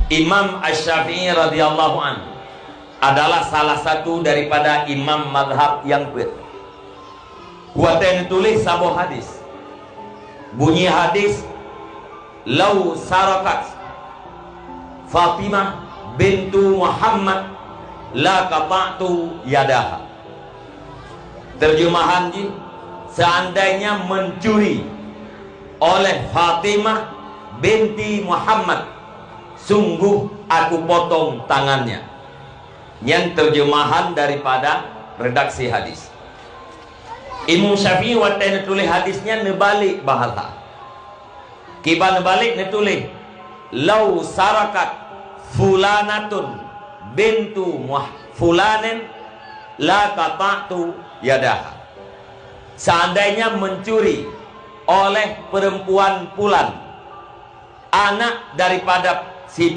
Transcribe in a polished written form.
Imam Asy-Syafi'i radhiyallahu anhu adalah salah satu daripada imam madhab yang kuat. Kuatnya tulis sebuah hadis. Bunyi hadis, "Lau sarakat Fatimah bintu Muhammad la qata'tu yadaha." Terjemahan ji, seandainya mencuri oleh Fatimah binti Muhammad, sungguh aku potong tangannya. Yang terjemahan daripada redaksi hadis. Imam Syafi'i waktu nulis hadisnya nebalik bahala. Kiban nebalik nulis, "Lau sarakat fulanatun bintu fulanin la qata'tu yadaha." Seandainya mencuri oleh perempuan Fulan, anak daripada